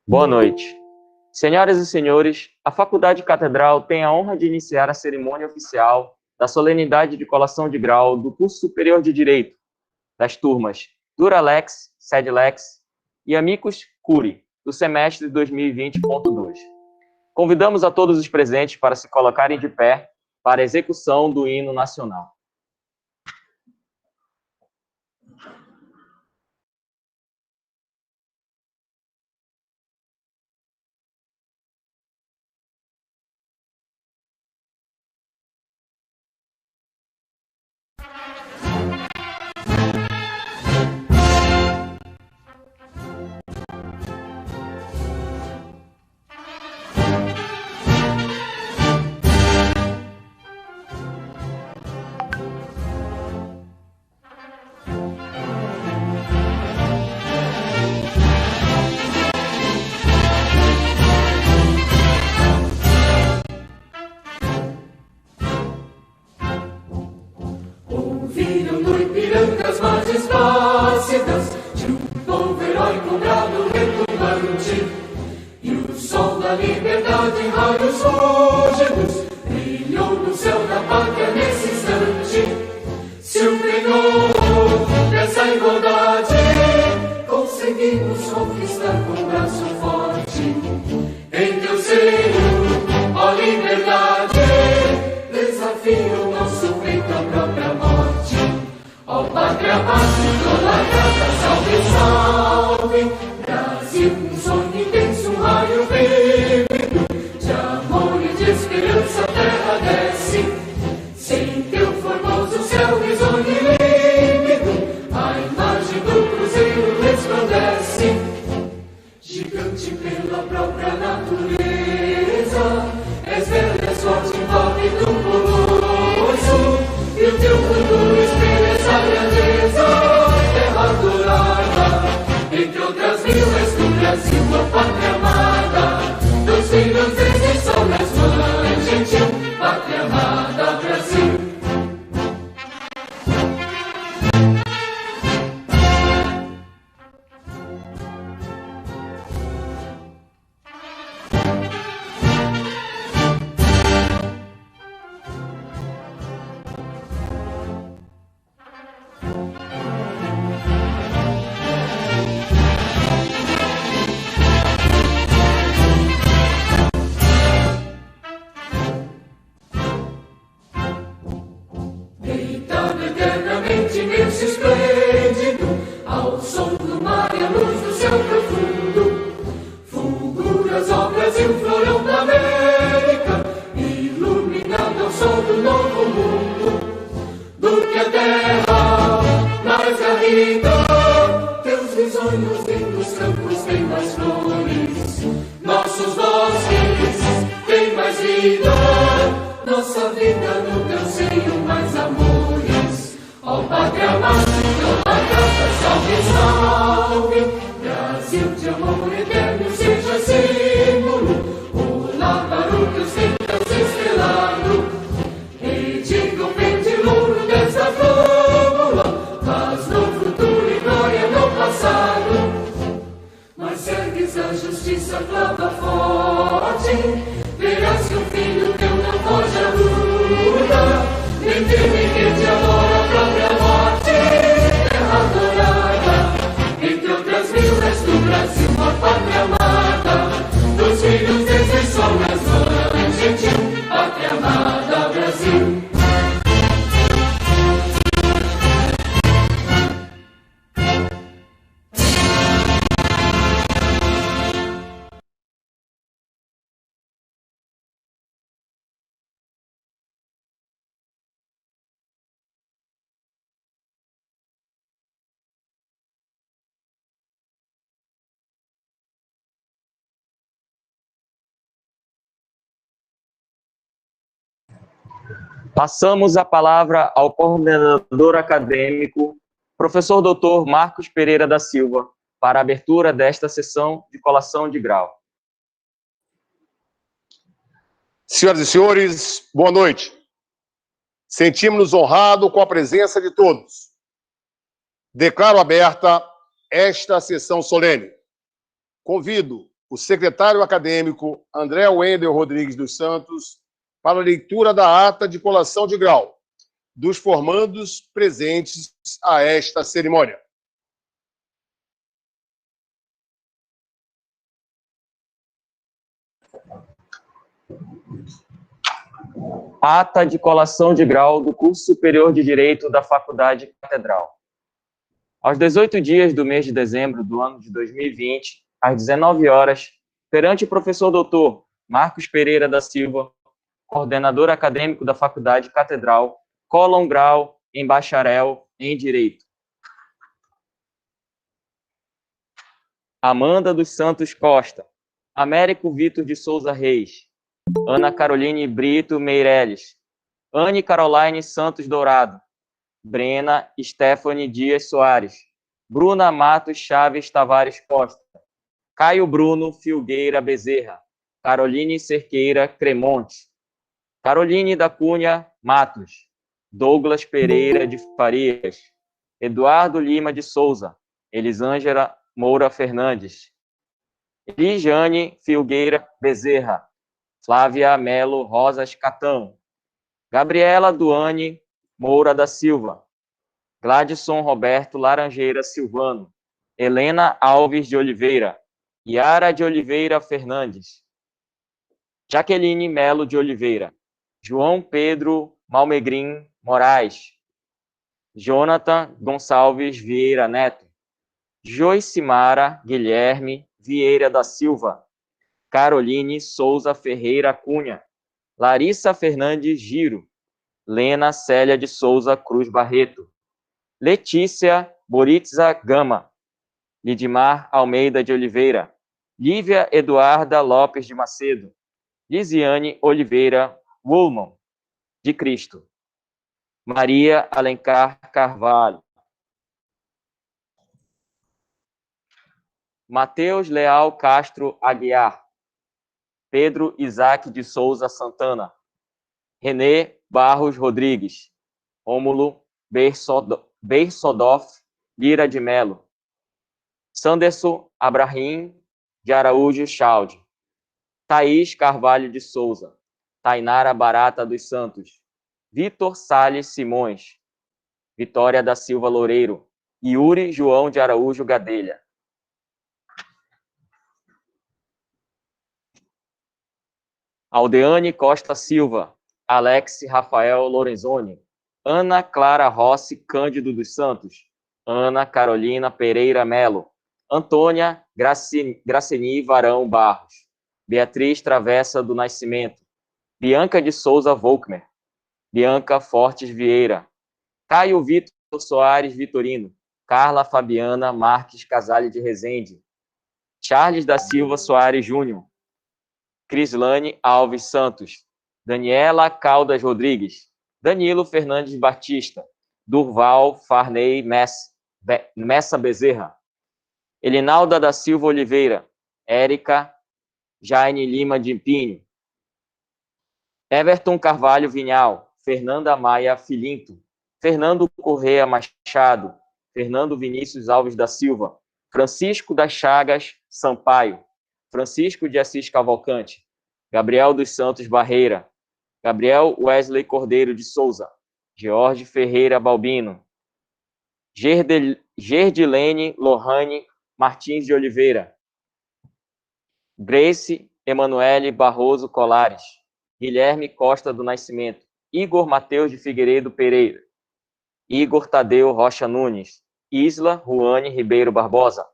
Boa noite. Senhoras e senhores, a Faculdade Catedral tem a honra de iniciar a cerimônia oficial da solenidade de colação de grau do curso superior de Direito, das turmas Duralex, Sedlex e Amicus Curiae, do semestre 2020.2. Convidamos a todos os presentes para se colocarem de pé para a execução do hino nacional. Ouviram no Ipiranga as margens plácidas de um povo heróico brado retumbante, e o sol da liberdade em raios fúlgidos brilhou no céu da pátria nesse instante. Se o penhor dessa igualdade conseguimos conquistar com o braço forte, em teu seio, ó liberdade, desafia o nosso peito à própria morte. Ó pátria mártir, idolatrada, salve, salve, Brasil, um sonho intenso, um raio vívido de amor e de esperança, a terra desce. Sem teu formoso céu risonho e límpido, a imagem do cruzeiro resplandece. Gigante pela própria natureza, és bela, és forte, impávido, poroso, e o teu futuro espelha essa grandeza. Terra dourada, entre outras mil, és do Brasil, a pátria amada, dos filhos desse sol nas mães, gentil, pátria amada, Brasil. Deitado eternamente imenso e esplêndido, ao som do mar e à luz do céu profundo, fulguras, ó Brasil, florão da América, iluminado ao sol do novo mundo. Do que a terra mais garrida, teus risonhos lindos campos têm mais flores, nossos bosques têm mais vida, nossa vida no teu seio mais amores. Ó pátria mártir, idolatrada, salve, salve, Brasil de amor eterno seja símbolo, olá para o teu centro estrelado, rediga o pendilouro dessa fórmula, paz no futuro e glória no passado. Mas ergues a justiça, clava forte, verás que o filho teu não foge à luta, nem teme que te adora a própria morte. Terra dourada, entre outras mil, és do Brasil, a pátria amada, dos filhos desse sol nas mães, gentil, pátria amada, Brasil. Passamos a palavra ao coordenador acadêmico, professor doutor Marcos Pereira da Silva, para a abertura desta sessão de colação de grau. Senhoras e senhores, boa noite. Sentimos-nos honrados com a presença de todos. Declaro aberta esta sessão solene. Convido o secretário acadêmico André Wendel Rodrigues dos Santos para a leitura da ata de colação de grau dos formandos presentes a esta cerimônia. Ata de colação de grau do curso superior de Direito da Faculdade Catedral. Aos 18 dias do mês de dezembro do ano de 2020, às 19 horas, perante o professor doutor Marcos Pereira da Silva, coordenador acadêmico da Faculdade Catedral, cola um grau em bacharel em Direito. Amanda dos Santos Costa, Américo Vitor de Souza Reis, Ana Caroline Brito Meirelles, Anne Caroline Santos Dourado, Brena Stephanie Dias Soares, Bruna Matos Chaves Tavares Costa, Caio Bruno Filgueira Bezerra, Caroline Cerqueira Cremonte, Caroline da Cunha Matos, Douglas Pereira de Farias, Eduardo Lima de Souza, Elisângela Moura Fernandes, Lijane Filgueira Bezerra, Flávia Melo Rosas Catão, Gabriela Duane Moura da Silva, Gladson Roberto Laranjeira Silvano, Helena Alves de Oliveira, Yara de Oliveira Fernandes, Jaqueline Melo de Oliveira, João Pedro Malmegrim Moraes, Jonathan Gonçalves Vieira Neto, Joicimara Guilherme Vieira da Silva, Caroline Souza Ferreira Cunha, Larissa Fernandes Giro, Lena Célia de Souza Cruz Barreto, Letícia Boritza Gama, Lidmar Almeida de Oliveira, Lívia Eduarda Lopes de Macedo, Lisiane Oliveira Woolman, de Cristo, Maria Alencar Carvalho, Mateus Leal Castro Aguiar, Pedro Isaac de Souza Santana, Renê Barros Rodrigues, Rômulo Bersodoff Lira de Melo, Sanderson Abrahim de Araújo Chalde, Thaís Carvalho de Souza, Tainara Barata dos Santos, Vitor Salles Simões, Vitória da Silva Loureiro, Yuri João de Araújo Gadelha. Aldeane Costa Silva, Alex Rafael Lorenzoni, Ana Clara Rossi Cândido dos Santos, Ana Carolina Pereira Melo, Antônia Graceni Varão Barros, Beatriz Travessa do Nascimento, Bianca de Souza Volkmer, Bianca Fortes Vieira, Caio Vitor Soares Vitorino, Carla Fabiana Marques Casale de Rezende, Charles da Silva Soares Júnior, Crislane Alves Santos, Daniela Caldas Rodrigues, Danilo Fernandes Batista, Durval Farney Messa Bezerra, Elinalda da Silva Oliveira, Érica Jaine Lima de Pinho, Everton Carvalho Vinhal, Fernanda Maia Filinto, Fernando Correa Machado, Fernando Vinícius Alves da Silva, Francisco das Chagas Sampaio, Francisco de Assis Cavalcante, Gabriel dos Santos Barreira, Gabriel Wesley Cordeiro de Souza, George Ferreira Balbino, Gerdilene Lohane Martins de Oliveira, Grace Emanuele Barroso Colares, Guilherme Costa do Nascimento, Igor Mateus de Figueiredo Pereira, Igor Tadeu Rocha Nunes, Isla Ruane Ribeiro Barbosa,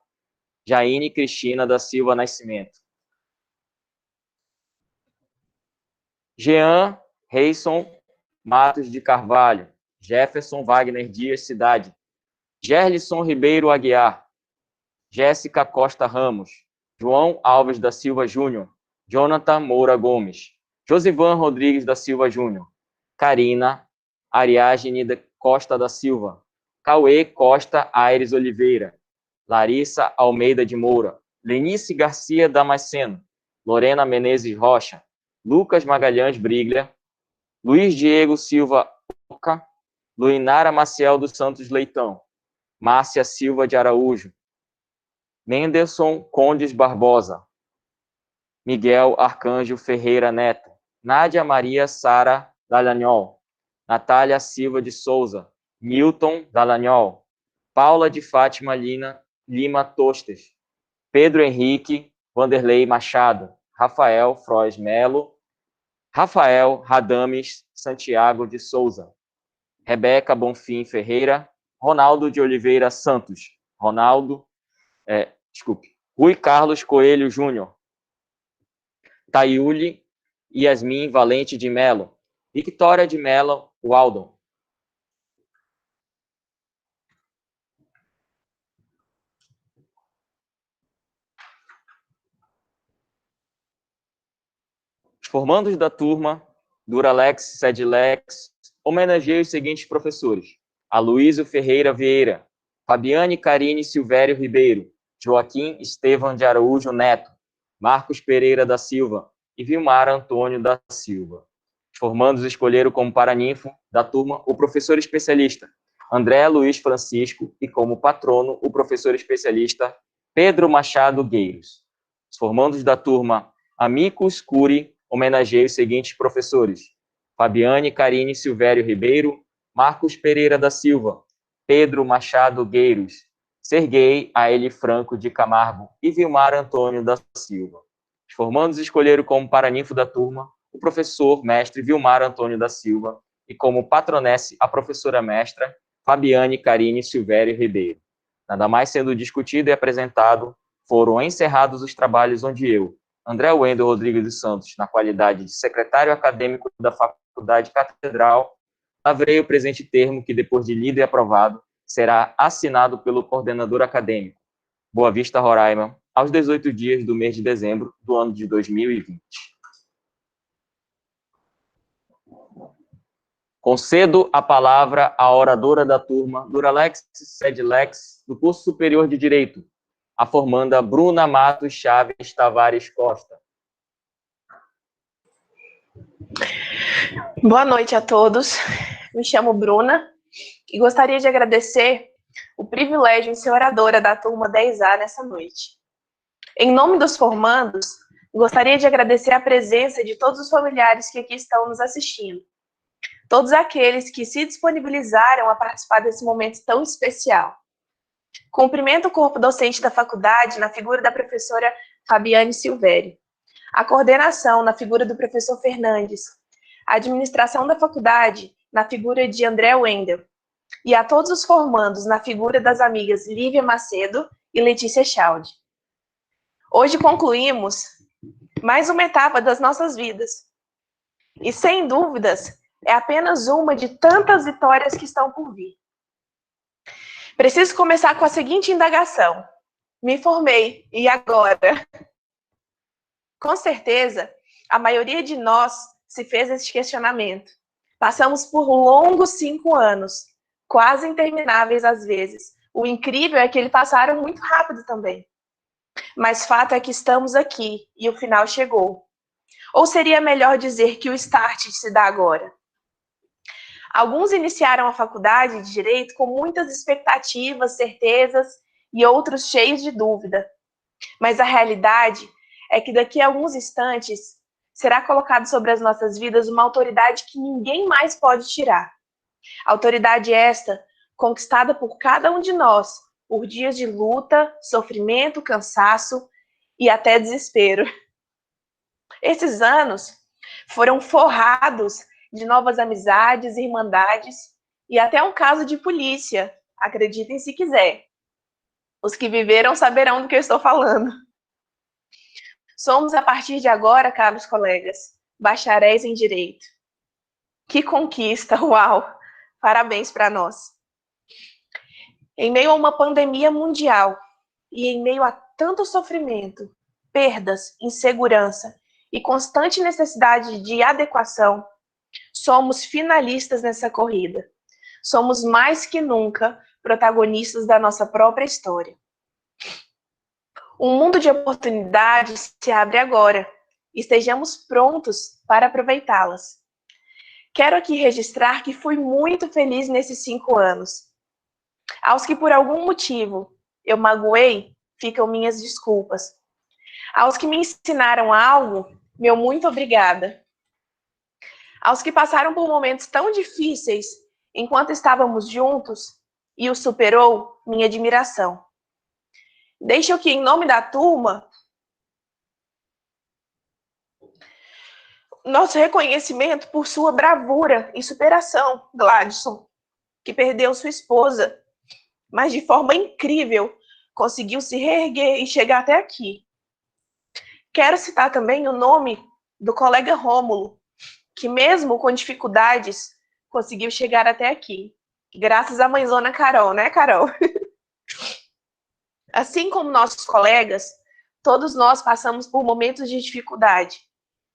Jaine Cristina da Silva Nascimento, Jean Reison Matos de Carvalho, Jefferson Wagner Dias Cidade, Gerlisson Ribeiro Aguiar, Jéssica Costa Ramos, João Alves da Silva Júnior, Jonathan Moura Gomes, Josivan Rodrigues da Silva Júnior, Karina Ariadne Costa da Silva, Cauê Costa Aires Oliveira, Larissa Almeida de Moura, Lenice Garcia Damasceno, Lorena Menezes Rocha, Lucas Magalhães Briglia, Luiz Diego Silva Oca, Luinara Maciel dos Santos Leitão, Márcia Silva de Araújo, Menderson Condes Barbosa, Miguel Arcanjo Ferreira Neto, Nádia Maria Sara Dallagnol, Natália Silva de Souza, Milton Dallagnol, Paula de Fátima Lima Tostes, Pedro Henrique Vanderlei Machado, Rafael Frois Melo, Rafael Radames Santiago de Souza, Rebeca Bonfim Ferreira, Ronaldo de Oliveira Santos, Rui Carlos Coelho Júnior, Tayuli Yasmin Valente de Melo, Victória de Melo Waldon. Os formandos da turma, Duralex Sedilex, homenageiam os seguintes professores: Aloísio Ferreira Vieira, Fabiane Carine Silvério Ribeiro, Joaquim Estevam de Araújo Neto, Marcos Pereira da Silva e Vilmar Antônio da Silva. Os formandos escolheram como paraninfo da turma o professor especialista André Luiz Francisco e como patrono o professor especialista Pedro Machado Gueiros. Os formandos da turma Amicus Curi homenageiam os seguintes professores: Fabiane Carine Silvério Ribeiro, Marcos Pereira da Silva, Pedro Machado Gueiros, Serguei Aeli Franco de Camargo e Vilmar Antônio da Silva. Os formandos escolheram como paraninfo da turma o professor mestre Vilmar Antônio da Silva e como patronesse a professora mestra Fabiane Carine Silvério Ribeiro. Nada mais sendo discutido e apresentado, foram encerrados os trabalhos onde eu, André Wendel Rodrigues dos Santos, na qualidade de secretário acadêmico da Faculdade Catedral, lavrei o presente termo que, depois de lido e aprovado, será assinado pelo coordenador acadêmico, Boa Vista, Roraima, aos 18 dias do mês de dezembro do ano de 2020. Concedo a palavra à oradora da turma Duralex Sedilex, do curso superior de Direito, a formanda Bruna Matos Chaves Tavares Costa. Boa noite a todos. Me chamo Bruna e gostaria de agradecer o privilégio em ser oradora da turma 10A nessa noite. Em nome dos formandos, gostaria de agradecer a presença de todos os familiares que aqui estão nos assistindo. Todos aqueles que se disponibilizaram a participar desse momento tão especial. Cumprimento o corpo docente da faculdade na figura da professora Fabiane Silvério, a coordenação na figura do professor Fernandes, a administração da faculdade na figura de André Wendel, e a todos os formandos na figura das amigas Lívia Macedo e Letícia Chaldi. Hoje concluímos mais uma etapa das nossas vidas, e sem dúvidas é apenas uma de tantas vitórias que estão por vir. Preciso começar com a seguinte indagação: me formei, e agora? Com certeza, a maioria de nós se fez esse questionamento. Passamos por longos 5 anos, quase intermináveis às vezes. O incrível é que eles passaram muito rápido também. Mas fato é que estamos aqui e o final chegou. Ou seria melhor dizer que o start se dá agora? Alguns iniciaram a faculdade de Direito com muitas expectativas, certezas e outros cheios de dúvida. Mas a realidade é que daqui a alguns instantes será colocado sobre as nossas vidas uma autoridade que ninguém mais pode tirar. Autoridade esta conquistada por cada um de nós, por dias de luta, sofrimento, cansaço e até desespero. Esses anos foram forrados de novas amizades, irmandades e até um caso de polícia, acreditem se quiser. Os que viveram saberão do que eu estou falando. Somos, a partir de agora, caros colegas, bacharéis em Direito. Que conquista, uau! Parabéns para nós. Em meio a uma pandemia mundial e em meio a tanto sofrimento, perdas, insegurança e constante necessidade de adequação, somos finalistas nessa corrida. Somos mais que nunca protagonistas da nossa própria história. Um mundo de oportunidades se abre agora. Estejamos prontos para aproveitá-las. Quero aqui registrar que fui muito feliz nesses 5 anos. Aos que por algum motivo eu magoei, ficam minhas desculpas. Aos que me ensinaram algo, meu muito obrigada. Aos que passaram por momentos tão difíceis enquanto estávamos juntos e o superou, minha admiração. Deixo que, em nome da turma, nosso reconhecimento por sua bravura e superação, Gladson, que perdeu sua esposa, mas de forma incrível conseguiu se reerguer e chegar até aqui. Quero citar também o nome do colega Rômulo, que mesmo com dificuldades, conseguiu chegar até aqui. Graças à mãezona Carol, né, Carol? Assim como nossos colegas, todos nós passamos por momentos de dificuldade,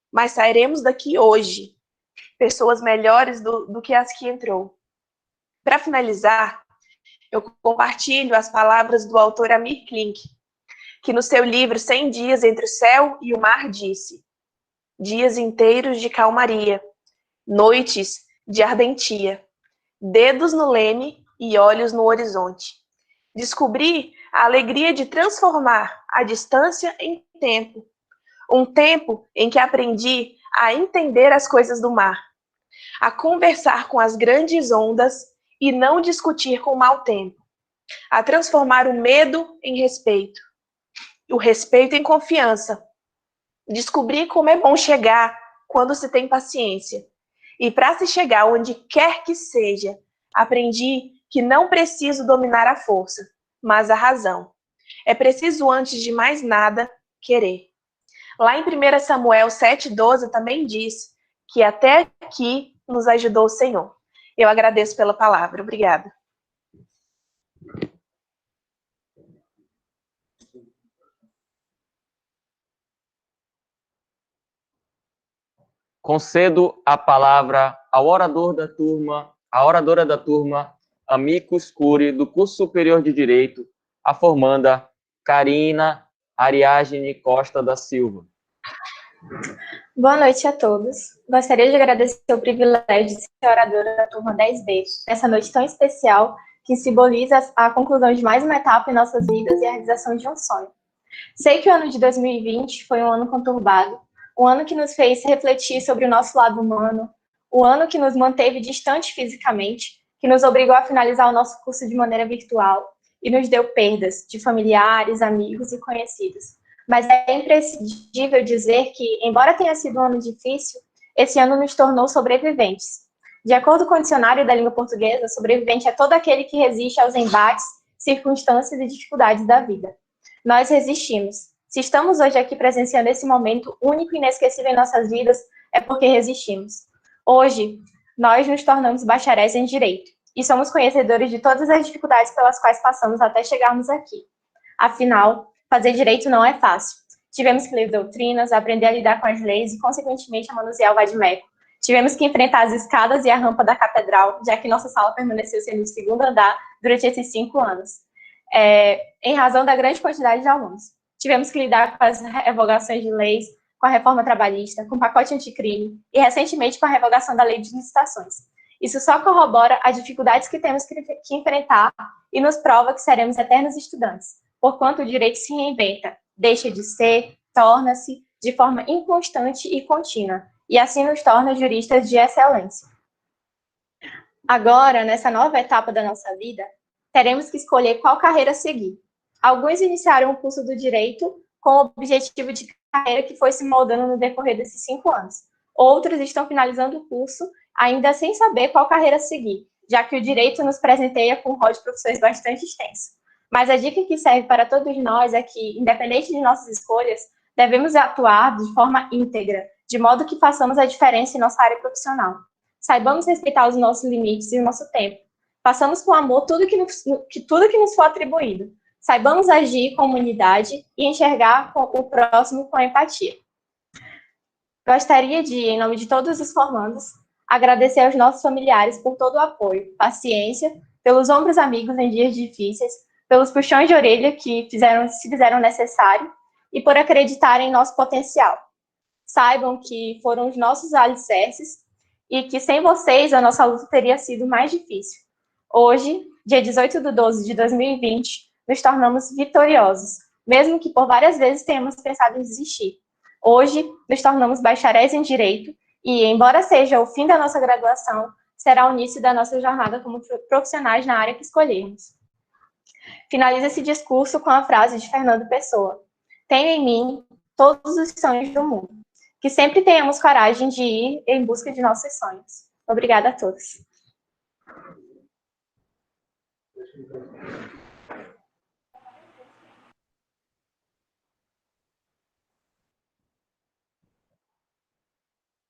mas sairemos daqui hoje, pessoas melhores do que as que entrou. Para finalizar, eu compartilho as palavras do autor Amir Klink, que no seu livro 100 Dias entre o Céu e o Mar disse: dias inteiros de calmaria, noites de ardentia, dedos no leme e olhos no horizonte. Descobri a alegria de transformar a distância em tempo, um tempo em que aprendi a entender as coisas do mar, a conversar com as grandes ondas e não discutir com o mau tempo, a transformar o medo em respeito, o respeito em confiança. Descobri como é bom chegar quando se tem paciência. E para se chegar onde quer que seja, aprendi que não preciso dominar a força, mas a razão. É preciso, antes de mais nada, querer. Lá em 1 Samuel 7,12 também diz que até aqui nos ajudou o Senhor. Eu agradeço pela palavra. Obrigada. Concedo a palavra ao orador da turma, à oradora da turma, Amicus Curiae, do curso superior de Direito, a formanda Karina Ariadne Costa da Silva. Boa noite a todos. Gostaria de agradecer o privilégio de ser oradora da turma 10B, nessa noite tão especial que simboliza a conclusão de mais uma etapa em nossas vidas e a realização de um sonho. Sei que o ano de 2020 foi um ano conturbado, um ano que nos fez refletir sobre o nosso lado humano, o ano que nos manteve distante fisicamente, que nos obrigou a finalizar o nosso curso de maneira virtual e nos deu perdas de familiares, amigos e conhecidos. Mas é imprescindível dizer que, embora tenha sido um ano difícil, esse ano nos tornou sobreviventes. De acordo com o dicionário da língua portuguesa, sobrevivente é todo aquele que resiste aos embates, circunstâncias e dificuldades da vida. Nós resistimos. Se estamos hoje aqui presenciando esse momento único e inesquecível em nossas vidas, é porque resistimos. Hoje, nós nos tornamos bacharéis em direito e somos conhecedores de todas as dificuldades pelas quais passamos até chegarmos aqui. Afinal, fazer direito não é fácil. Tivemos que ler doutrinas, aprender a lidar com as leis e, consequentemente, a manusear o vade-mecum. Tivemos que enfrentar as escadas e a rampa da catedral, já que nossa sala permaneceu sendo de segundo andar durante esses 5 anos, em razão da grande quantidade de alunos. Tivemos que lidar com as revogações de leis, com a reforma trabalhista, com o pacote anticrime e, recentemente, com a revogação da lei de licitações. Isso só corrobora as dificuldades que temos que enfrentar e nos prova que seremos eternos estudantes, porquanto o direito se reinventa, deixa de ser, torna-se de forma inconstante e contínua, e assim nos torna juristas de excelência. Agora, nessa nova etapa da nossa vida, teremos que escolher qual carreira seguir. Alguns iniciaram o curso do direito com o objetivo de carreira que foi se moldando no decorrer desses 5 anos. Outros estão finalizando o curso ainda sem saber qual carreira seguir, já que o direito nos presenteia com um rol de profissões bastante extenso. Mas a dica que serve para todos nós é que, independente de nossas escolhas, devemos atuar de forma íntegra, de modo que façamos a diferença em nossa área profissional. Saibamos respeitar os nossos limites e o nosso tempo. Façamos com amor tudo que nos for atribuído. Saibamos agir com humanidade e enxergar o próximo com empatia. Gostaria de, em nome de todos os formandos, agradecer aos nossos familiares por todo o apoio, paciência, pelos ombros amigos em dias difíceis, pelos puxões de orelha que se fizeram necessário e por acreditarem em nosso potencial. Saibam que foram os nossos alicerces e que sem vocês a nossa luta teria sido mais difícil. Hoje, dia 18/12/2020, nos tornamos vitoriosos, mesmo que por várias vezes tenhamos pensado em desistir. Hoje, nos tornamos bacharéis em Direito e, embora seja o fim da nossa graduação, será o início da nossa jornada como profissionais na área que escolhermos. Finalizo esse discurso com a frase de Fernando Pessoa: tenho em mim todos os sonhos do mundo. Que sempre tenhamos coragem de ir em busca de nossos sonhos. Obrigada a todos.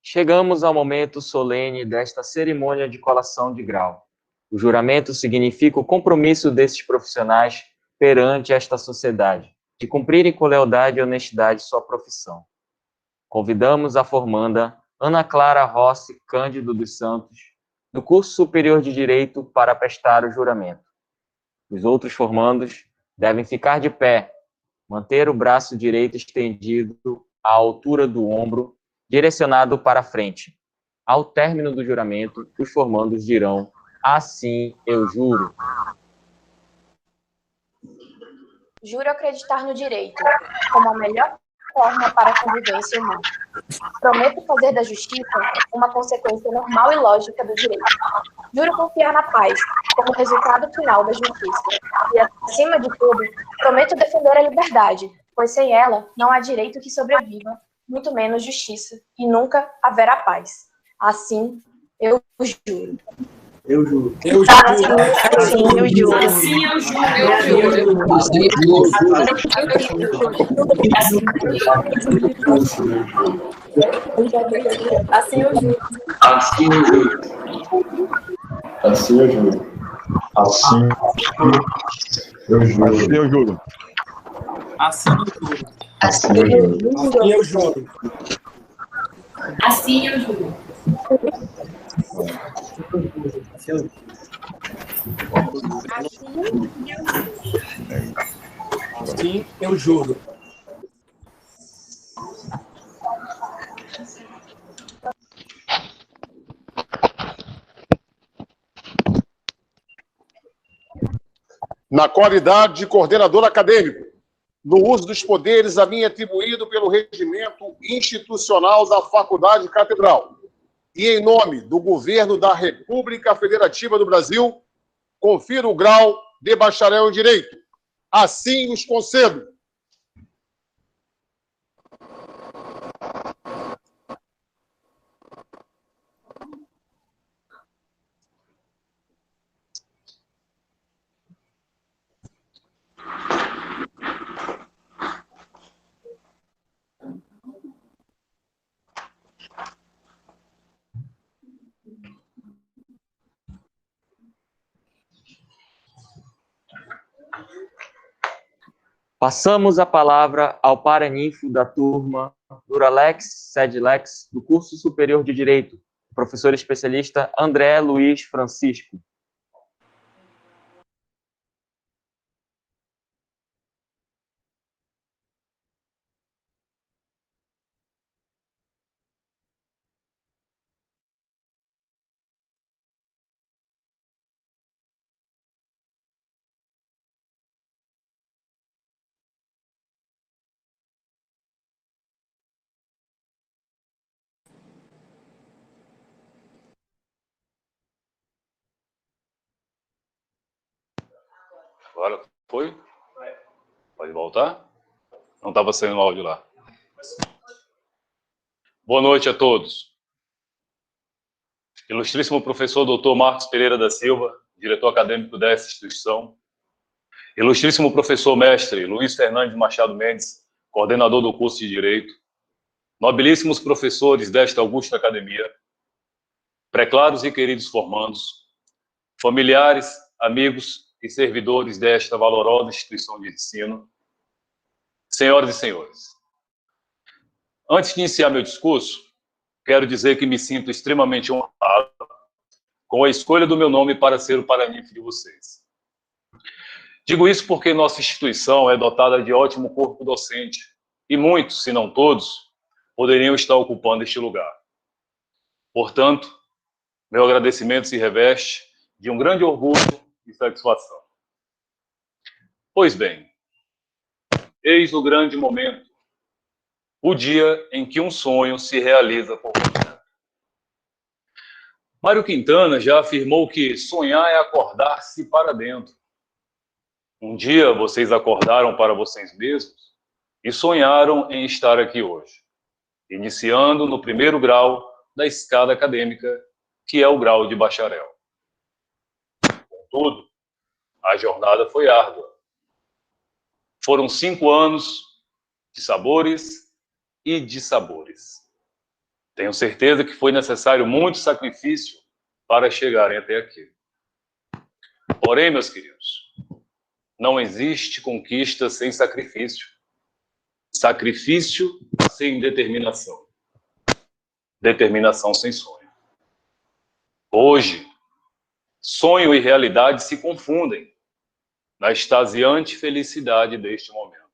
Chegamos ao momento solene desta cerimônia de colação de grau. O juramento significa o compromisso desses profissionais perante esta sociedade, de cumprirem com lealdade e honestidade sua profissão. Convidamos a formanda Ana Clara Rossi Cândido dos Santos, do curso superior de Direito, para prestar o juramento. Os outros formandos devem ficar de pé, manter o braço direito estendido à altura do ombro, direcionado para a frente. Ao término do juramento, os formandos dirão: assim eu juro. Juro acreditar no direito, como a melhor forma para a convivência humana. Prometo fazer da justiça uma consequência normal e lógica do direito. Juro confiar na paz, como resultado final da justiça. E, acima de tudo, prometo defender a liberdade, pois sem ela não há direito que sobreviva, muito menos justiça, e nunca haverá paz. Assim, eu juro. Eu juro. Eu juro. Assim eu juro. Assim eu juro. Assim eu juro. Assim eu juro. Assim eu juro. Assim eu juro. Assim eu juro. Assim eu juro. Assim eu juro. Assim eu juro. Assim eu juro. Na qualidade de coordenador acadêmico, no uso dos poderes a mim atribuído pelo regimento institucional da Faculdade Catedral, e em nome do Governo da República Federativa do Brasil, confiro o grau de bacharel em Direito. Assim os concedo. Passamos a palavra ao paraninfo da turma Duralex Sedlex, do curso superior de Direito, professor especialista André Luiz Francisco. Agora foi? Pode voltar? Não estava saindo o áudio lá. Boa noite a todos. Ilustríssimo professor Dr. Marcos Pereira da Silva, diretor acadêmico dessa instituição. Ilustríssimo professor mestre Luiz Fernandes Machado Mendes, coordenador do curso de Direito. Nobilíssimos professores desta augusta academia. Preclaros e queridos formandos. Familiares, amigos e servidores desta valorosa instituição de ensino. Senhoras e senhores, antes de iniciar meu discurso, quero dizer que me sinto extremamente honrado com a escolha do meu nome para ser o paraninfo de vocês. Digo isso porque nossa instituição é dotada de ótimo corpo docente e muitos, se não todos, poderiam estar ocupando este lugar. Portanto, meu agradecimento se reveste de um grande orgulho e satisfação. Pois bem, eis o grande momento, o dia em que um sonho se realiza por você. Mário Quintana já afirmou que sonhar é acordar-se para dentro. Um dia vocês acordaram para vocês mesmos e sonharam em estar aqui hoje, iniciando no primeiro grau da escada acadêmica, que é o grau de bacharel. Contudo, a jornada foi árdua. Foram 5 anos de sabores e dissabores. Tenho certeza que foi necessário muito sacrifício para chegarem até aqui. Porém, meus queridos, não existe conquista sem sacrifício. Sacrifício sem determinação. Determinação sem sonho. Hoje, sonho e realidade se confundem na extasiante felicidade deste momento.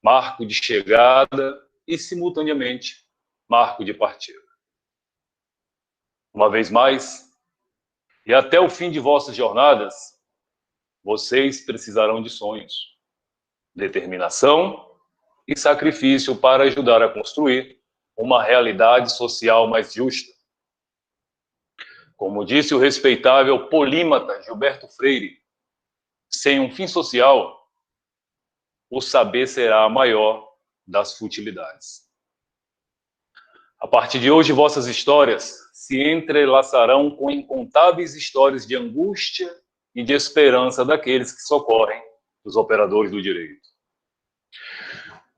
Marco de chegada e, simultaneamente, marco de partida. Uma vez mais, e até o fim de vossas jornadas, vocês precisarão de sonhos, determinação e sacrifício para ajudar a construir uma realidade social mais justa. Como disse o respeitável polímata Gilberto Freire, sem um fim social, o saber será a maior das futilidades. A partir de hoje, vossas histórias se entrelaçarão com incontáveis histórias de angústia e de esperança daqueles que socorrem os operadores do direito.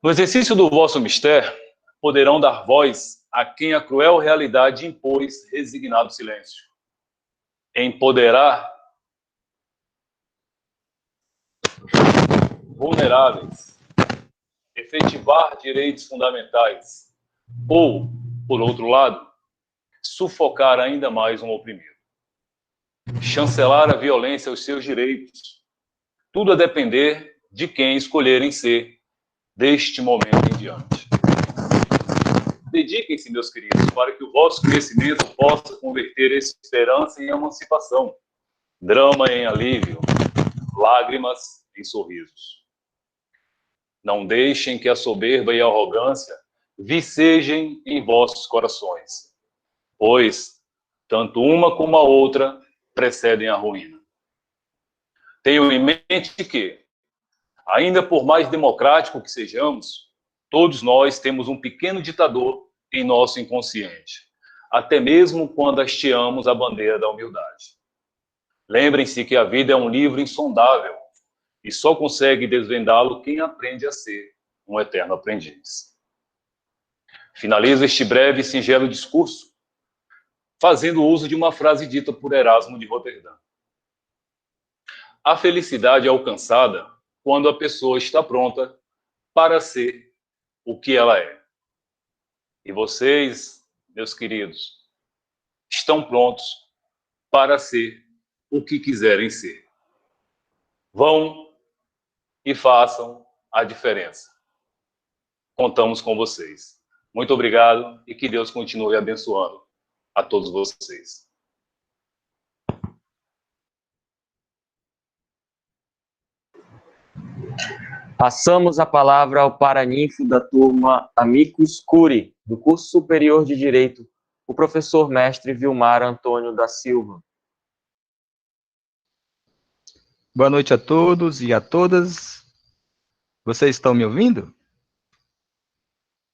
No exercício do vosso mistério, poderão dar voz a quem a cruel realidade impôs resignado silêncio. Empoderar vulneráveis, efetivar direitos fundamentais ou, por outro lado, sufocar ainda mais um oprimido. Chancelar a violência aos seus direitos. Tudo a depender de quem escolherem ser deste momento em diante. Dediquem-se, meus queridos, para que o vosso conhecimento possa converter esperança em emancipação, drama em alívio, lágrimas em sorrisos. Não deixem que a soberba e a arrogância vicejem em vossos corações, pois tanto uma como a outra precedem a ruína. Tenham em mente que, ainda por mais democrático que sejamos, todos nós temos um pequeno ditador em nosso inconsciente, até mesmo quando hasteamos a bandeira da humildade. Lembrem-se que a vida é um livro insondável e só consegue desvendá-lo quem aprende a ser um eterno aprendiz. Finalizo este breve e singelo discurso fazendo uso de uma frase dita por Erasmo de Roterdã. A felicidade é alcançada quando a pessoa está pronta para ser o que ela é. E vocês, meus queridos, estão prontos para ser o que quiserem ser. Vão e façam a diferença. Contamos com vocês. Muito obrigado e que Deus continue abençoando a todos vocês. Passamos a palavra ao paraninfo da turma Amicus Curiae, do curso superior de Direito, o professor mestre Vilmar Antônio da Silva. Boa noite a todos e a todas. Vocês estão me ouvindo?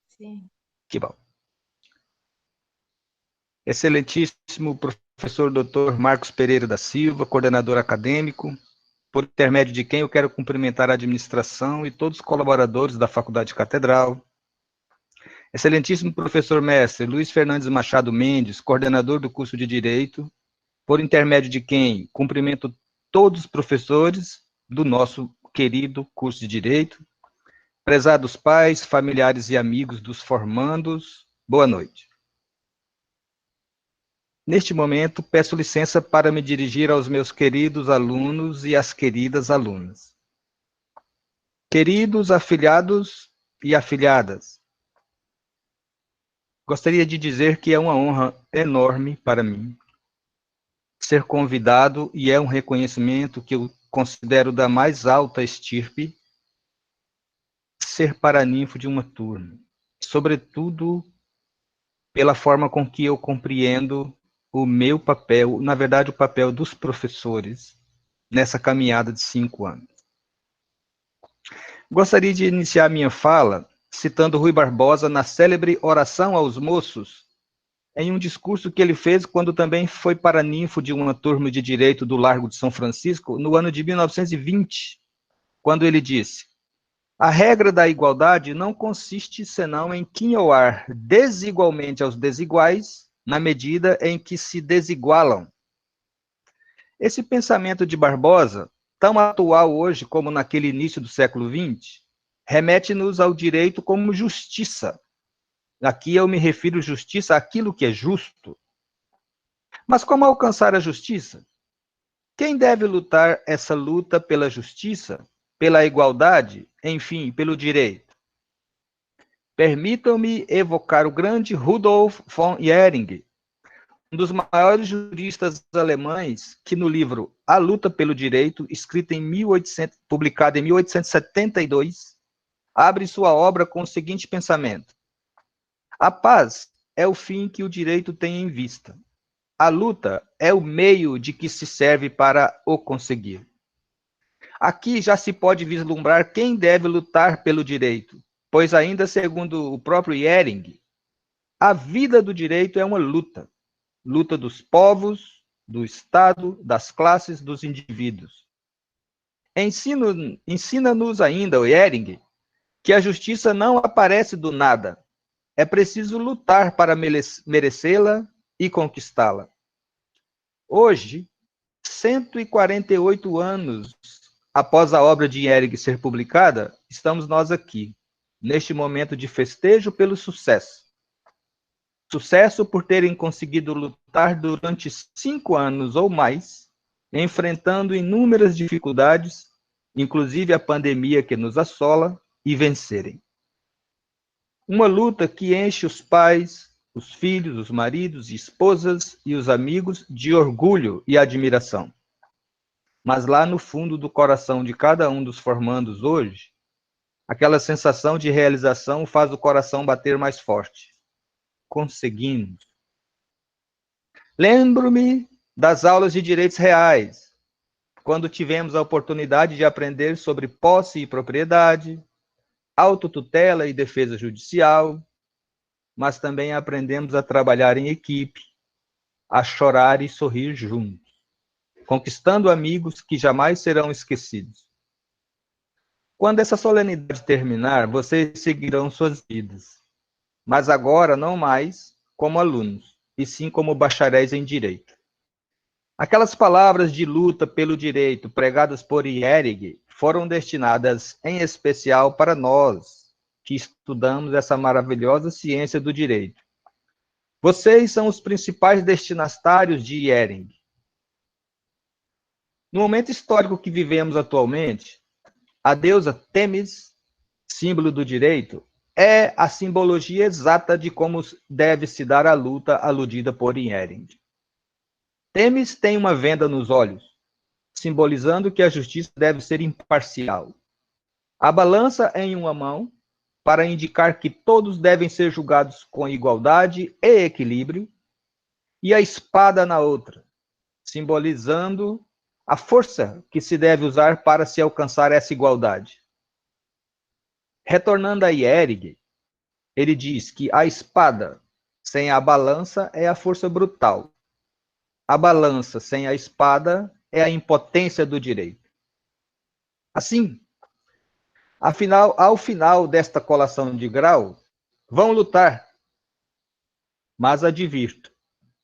Sim. Que bom. Excelentíssimo professor Dr. Marcos Pereira da Silva, coordenador acadêmico, por intermédio de quem eu quero cumprimentar a administração e todos os colaboradores da Faculdade Catedral. Excelentíssimo professor mestre Luiz Fernandes Machado Mendes, coordenador do curso de Direito, por intermédio de quem cumprimento todos os professores do nosso querido curso de Direito. Prezados pais, familiares e amigos dos formandos, boa noite. Neste momento, peço licença para me dirigir aos meus queridos alunos e às queridas alunas. Queridos afilhados e afilhadas, gostaria de dizer que é uma honra enorme para mim ser convidado e é um reconhecimento que eu considero da mais alta estirpe ser paraninfo de uma turma, sobretudo pela forma com que eu compreendo o meu papel, na verdade, o papel dos professores nessa caminhada de 5 anos. Gostaria de iniciar minha fala citando Rui Barbosa na célebre Oração aos Moços, em um discurso que ele fez quando também foi paraninfo de uma turma de direito do Largo de São Francisco, no ano de 1920, quando ele disse: a regra da igualdade não consiste senão em quinhoar desigualmente aos desiguais, na medida em que se desigualam. Esse pensamento de Barbosa, tão atual hoje como naquele início do século XX, remete-nos ao direito como justiça. Aqui eu me refiro justiça àquilo que é justo. Mas como alcançar a justiça? Quem deve lutar essa luta pela justiça, pela igualdade, enfim, pelo direito? Permitam-me evocar o grande Rudolf von Jhering, um dos maiores juristas alemães, que no livro A Luta pelo Direito, publicado em 1872, abre sua obra com o seguinte pensamento: a paz é o fim que o direito tem em vista. A luta é o meio de que se serve para o conseguir. Aqui já se pode vislumbrar quem deve lutar pelo direito, pois ainda segundo o próprio Jhering, a vida do direito é uma luta. Luta dos povos, do Estado, das classes, dos indivíduos. Ensina-nos ainda o Jhering que a justiça não aparece do nada. É preciso lutar para merecê-la e conquistá-la. Hoje, 148 anos após a obra de Jhering ser publicada, estamos nós aqui, neste momento de festejo pelo sucesso. Sucesso por terem conseguido lutar durante 5 anos ou mais, enfrentando inúmeras dificuldades, inclusive a pandemia que nos assola, e vencerem. Uma luta que enche os pais, os filhos, os maridos, esposas e os amigos de orgulho e admiração. Mas lá no fundo do coração de cada um dos formandos hoje, aquela sensação de realização faz o coração bater mais forte. Conseguimos. Lembro-me das aulas de direitos reais, quando tivemos a oportunidade de aprender sobre posse e propriedade, autotutela e defesa judicial, mas também aprendemos a trabalhar em equipe, a chorar e sorrir juntos, conquistando amigos que jamais serão esquecidos. Quando essa solenidade terminar, vocês seguirão suas vidas, mas agora não mais como alunos, e sim como bacharéis em direito. Aquelas palavras de luta pelo direito pregadas por Jhering foram destinadas em especial para nós, que estudamos essa maravilhosa ciência do direito. Vocês são os principais destinatários de Jhering. No momento histórico que vivemos atualmente, a deusa Têmis, símbolo do direito, é a simbologia exata de como deve se dar a luta aludida por Jhering. Têmis tem uma venda nos olhos, simbolizando que a justiça deve ser imparcial. A balança em uma mão, para indicar que todos devem ser julgados com igualdade e equilíbrio, e a espada na outra, simbolizando a força que se deve usar para se alcançar essa igualdade. Retornando a Jhering, ele diz que a espada sem a balança é a força brutal. A balança sem a espada é a impotência do direito. Assim, ao final desta colação de grau, vão lutar. Mas advirto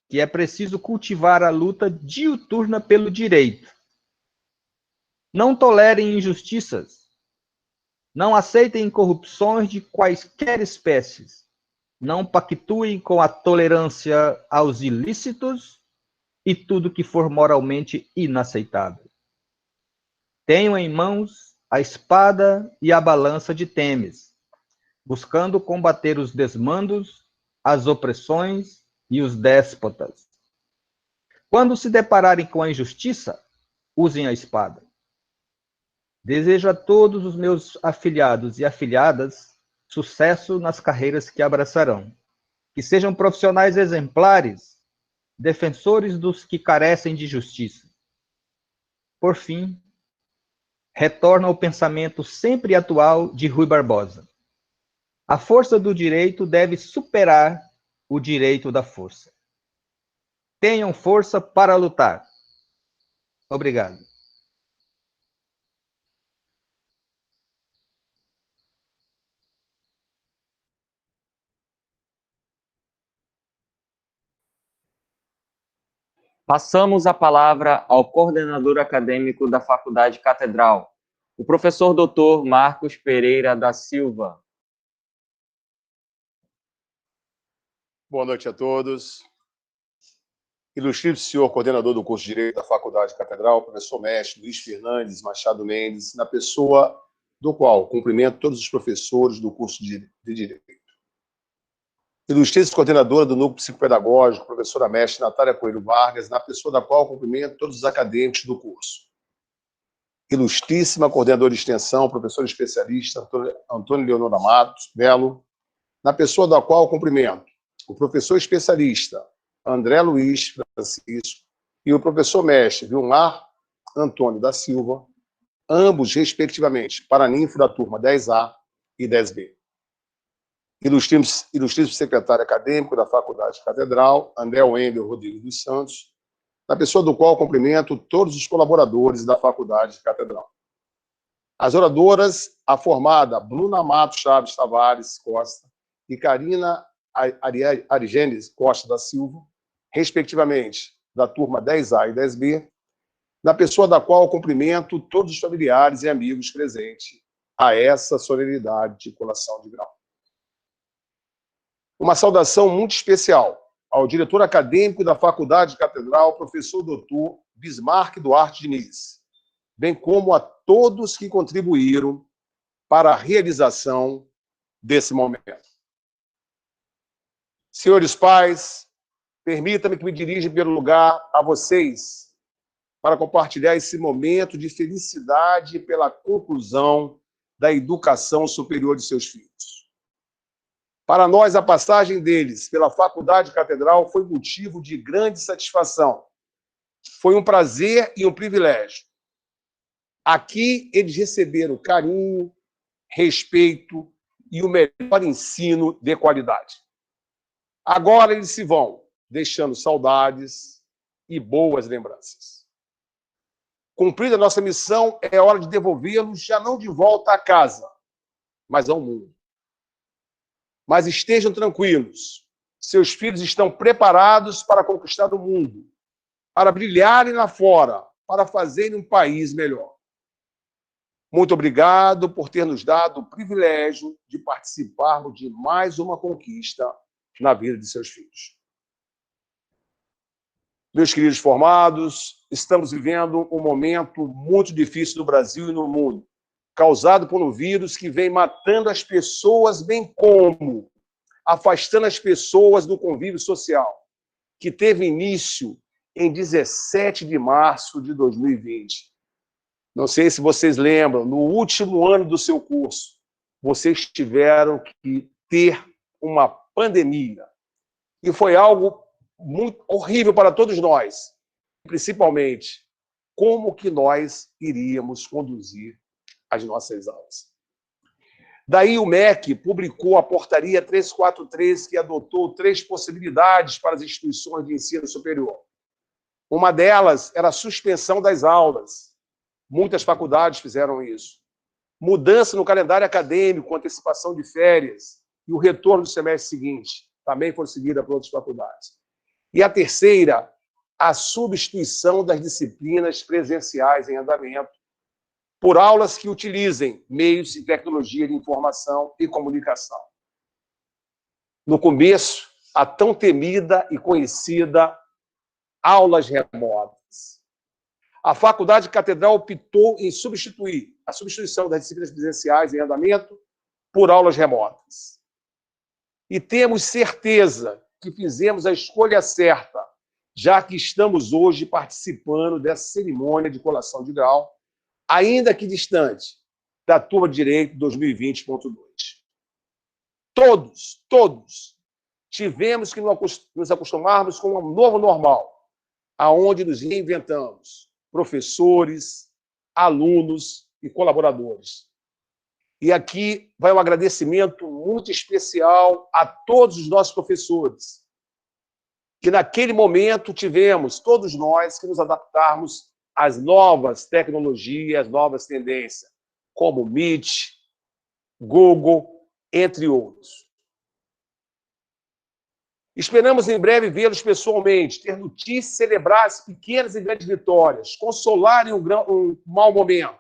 que é preciso cultivar a luta diuturna pelo direito. Não tolerem injustiças. Não aceitem corrupções de quaisquer espécies. Não pactuem com a tolerância aos ilícitos e tudo que for moralmente inaceitável. Tenham em mãos a espada e a balança de Têmis, buscando combater os desmandos, as opressões e os déspotas. Quando se depararem com a injustiça, usem a espada. Desejo a todos os meus afiliados e afiliadas sucesso nas carreiras que abraçarão. Que sejam profissionais exemplares, defensores dos que carecem de justiça. Por fim, retorna ao pensamento sempre atual de Rui Barbosa. A força do direito deve superar o direito da força. Tenham força para lutar. Obrigado. Passamos a palavra ao coordenador acadêmico da Faculdade Catedral, o professor Dr. Marcos Pereira da Silva. Boa noite a todos. Ilustríssimo senhor coordenador do curso de Direito da Faculdade Catedral, professor mestre Luiz Fernandes Machado Mendes, na pessoa do qual cumprimento todos os professores do curso de Direito. Ilustríssima coordenadora do Núcleo Psicopedagógico, professora mestre Natália Coelho Vargas, na pessoa da qual cumprimento todos os acadêmicos do curso. Ilustríssima coordenadora de extensão, professor especialista Antônio Leonora Matos Belo, na pessoa da qual cumprimento o professor especialista André Luiz Francisco e o professor mestre Vilmar Antônio da Silva, ambos, respectivamente, paraninfo da turma 10A e 10B. Ilustríssimo secretário acadêmico da Faculdade Catedral, André Wendel Rodrigues dos Santos, na pessoa do qual cumprimento todos os colaboradores da Faculdade Catedral. As oradoras, a formada Bruna Matos Chaves Tavares Costa e Karina Arigenes Costa da Silva, respectivamente, da turma 10A e 10B, na pessoa da qual cumprimento todos os familiares e amigos presentes a essa solenidade de colação de grau. Uma saudação muito especial ao diretor acadêmico da Faculdade Catedral, professor Dr. Bismarck Duarte Diniz, bem como a todos que contribuíram para a realização desse momento. Senhores pais, permita-me que me dirija em primeiro lugar a vocês para compartilhar esse momento de felicidade pela conclusão da educação superior de seus filhos. Para nós, a passagem deles pela Faculdade Catedral foi motivo de grande satisfação. Foi um prazer e um privilégio. Aqui, eles receberam carinho, respeito e o melhor ensino de qualidade. Agora eles se vão, deixando saudades e boas lembranças. Cumprida a nossa missão, é hora de devolvê-los já não de volta à casa, mas ao mundo. Mas estejam tranquilos, seus filhos estão preparados para conquistar o mundo, para brilharem lá fora, para fazerem um país melhor. Muito obrigado por ter nos dado o privilégio de participarmos de mais uma conquista na vida de seus filhos. Meus queridos formados, estamos vivendo um momento muito difícil no Brasil e no mundo, causado por um vírus que vem matando as pessoas, bem como afastando as pessoas do convívio social, que teve início em 17 de março de 2020. Não sei se vocês lembram, no último ano do seu curso, vocês tiveram que ter uma pandemia. E foi algo muito horrível para todos nós, principalmente como que nós iríamos conduzir as nossas aulas. Daí o MEC publicou a Portaria 343, que adotou 3 possibilidades para as instituições de ensino superior. Uma delas era a suspensão das aulas. Muitas faculdades fizeram isso. Mudança no calendário acadêmico, com antecipação de férias, e o retorno do semestre seguinte, também foi seguida por outras faculdades. E a terceira, a substituição das disciplinas presenciais em andamento por aulas que utilizem meios de tecnologia de informação e comunicação. No começo, a tão temida e conhecida aulas remotas. A Faculdade Catedral optou em substituir a substituição das disciplinas presenciais em andamento por aulas remotas. E temos certeza que fizemos a escolha certa, já que estamos hoje participando dessa cerimônia de colação de grau, ainda que distante, da turma de Direito 2020.2. Todos tivemos que nos acostumarmos com um novo normal, aonde nos reinventamos, professores, alunos e colaboradores. E aqui vai um agradecimento muito especial a todos os nossos professores, que naquele momento tivemos, todos nós, que nos adaptarmos às novas tecnologias, às novas tendências, como Meet, Google, entre outros. Esperamos em breve vê-los pessoalmente, ter notícias, celebrar as pequenas e grandes vitórias, consolar em um mau momento.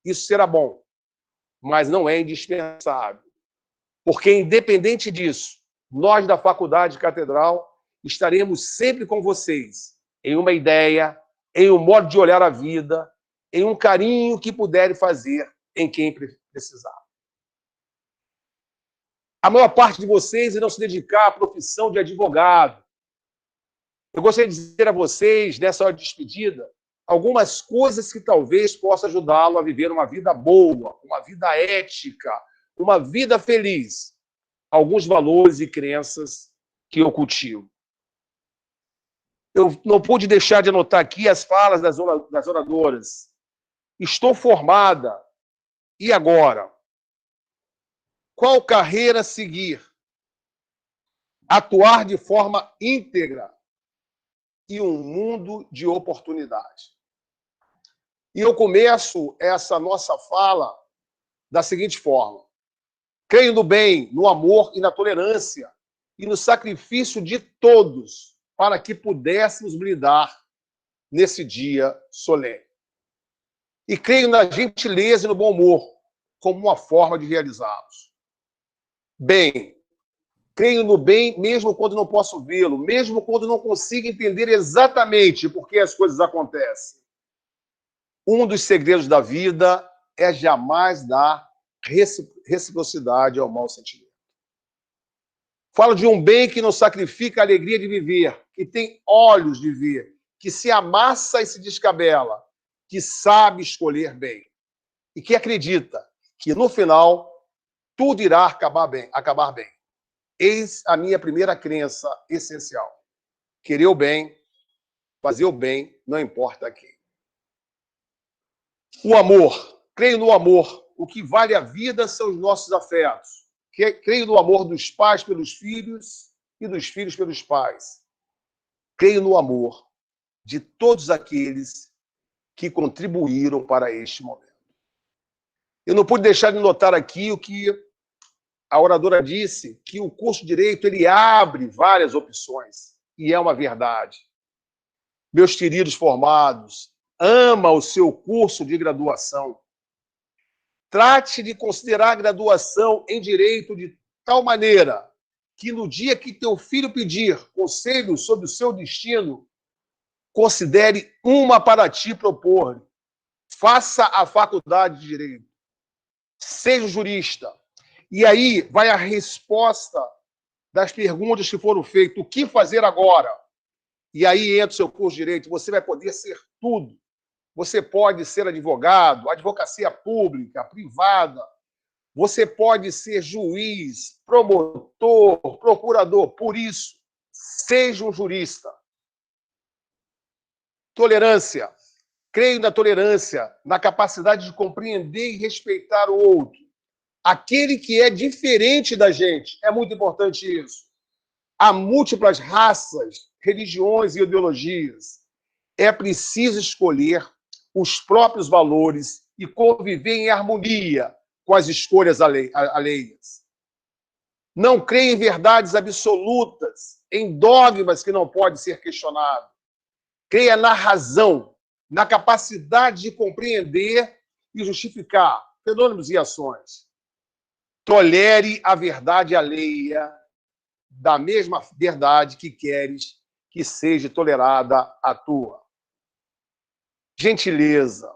Isso será bom, mas não é indispensável. Porque, independente disso, nós da Faculdade Catedral estaremos sempre com vocês, em uma ideia, em um modo de olhar a vida, em um carinho que puderem fazer em quem precisar. A maior parte de vocês irão se dedicar à profissão de advogado. Eu gostaria de dizer a vocês, nessa hora de despedida, algumas coisas que talvez possam ajudá-lo a viver uma vida boa, uma vida ética, uma vida feliz. Alguns valores e crenças que eu cultivo. Eu não pude deixar de anotar aqui as falas das oradoras. Estou formada. E agora? Qual carreira seguir? Atuar de forma íntegra e um mundo de oportunidade. E eu começo essa nossa fala da seguinte forma. Creio no bem, no amor e na tolerância e no sacrifício de todos para que pudéssemos brindar nesse dia solene. E creio na gentileza e no bom humor como uma forma de realizá-los. Bem, creio no bem mesmo quando não posso vê-lo, mesmo quando não consigo entender exatamente por que as coisas acontecem. Um dos segredos da vida é jamais dar reciprocidade ao mau sentimento. Falo de um bem que não sacrifica a alegria de viver, que tem olhos de ver, que se amassa e se descabela, que sabe escolher bem e que acredita que, no final, tudo irá acabar bem. Eis a minha primeira crença essencial. Querer o bem, fazer o bem, não importa a quem. O amor. Creio no amor. O que vale a vida são os nossos afetos. Creio no amor dos pais pelos filhos e dos filhos pelos pais. Creio no amor de todos aqueles que contribuíram para este momento. Eu não pude deixar de notar aqui o que a oradora disse, que o curso de Direito ele abre várias opções, e é uma verdade. Meus queridos formados, ama o seu curso de graduação. Trate de considerar a graduação em Direito de tal maneira que no dia que teu filho pedir conselho sobre o seu destino, considere uma para ti propor. Faça a faculdade de Direito. Seja jurista. E aí vai a resposta das perguntas que foram feitas. O que fazer agora? E aí entra o seu curso de Direito. Você vai poder ser tudo. Você pode ser advogado, advocacia pública, privada. Você pode ser juiz, promotor, procurador. Por isso, seja um jurista. Tolerância. Creio na tolerância, na capacidade de compreender e respeitar o outro. Aquele que é diferente da gente. É muito importante isso. Há múltiplas raças, religiões e ideologias. É preciso escolher os próprios valores e conviver em harmonia com as escolhas alheias. Não creio em verdades absolutas, em dogmas que não podem ser questionados. Creia na razão, na capacidade de compreender e justificar fenômenos e ações. Tolere a verdade alheia da mesma verdade que queres que seja tolerada a tua. Gentileza.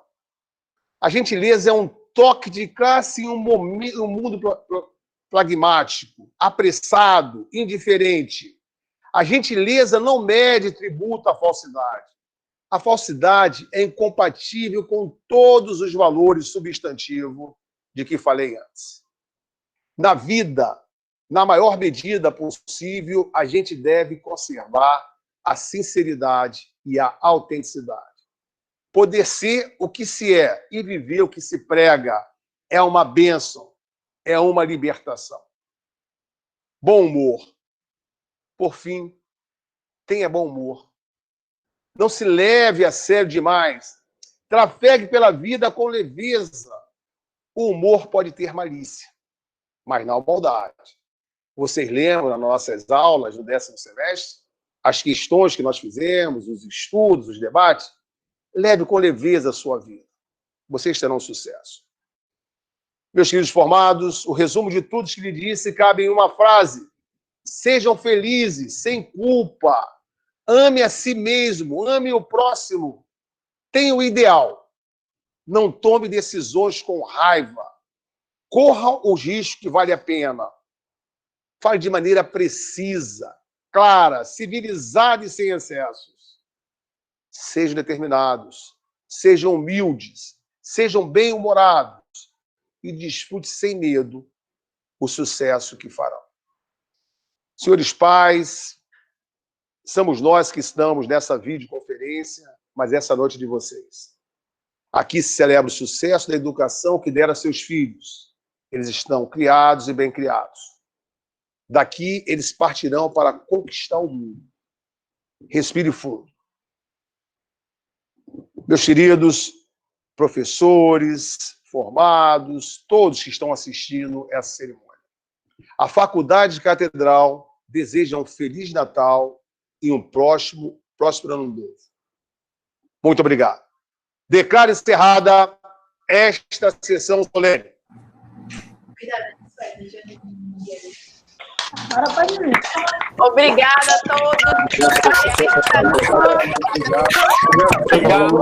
A gentileza é um toque de classe em um mundo pragmático, apressado, indiferente. A gentileza não mede tributo à falsidade. A falsidade é incompatível com todos os valores substantivos de que falei antes. Na vida, na maior medida possível, a gente deve conservar a sinceridade e a autenticidade. Poder ser o que se é e viver o que se prega é uma bênção, é uma libertação. Bom humor. Por fim, tenha bom humor. Não se leve a sério demais. Trafegue pela vida com leveza. O humor pode ter malícia, mas não maldade. Vocês lembram das nossas aulas do 10º semestre? As questões que nós fizemos, os estudos, os debates? Leve com leveza a sua vida. Vocês terão sucesso. Meus queridos formados, o resumo de tudo que lhe disse cabe em uma frase. Sejam felizes, sem culpa. Ame a si mesmo, ame o próximo. Tenha o ideal. Não tome decisões com raiva. Corra os riscos que vale a pena. Fale de maneira precisa, clara, civilizada e sem excessos. Sejam determinados, sejam humildes, sejam bem-humorados e desfrute sem medo o sucesso que farão. Senhores pais, somos nós que estamos nessa videoconferência, mas essa noite de vocês. Aqui se celebra o sucesso da educação que deram a seus filhos. Eles estão criados e bem criados. Daqui, eles partirão para conquistar o mundo. Respire fundo. Meus queridos professores, formados, todos que estão assistindo essa cerimônia. A Faculdade Catedral deseja um Feliz Natal e um próspero Ano Novo. Muito obrigado. Declaro encerrada esta sessão solene. Obrigada a todos. Obrigado.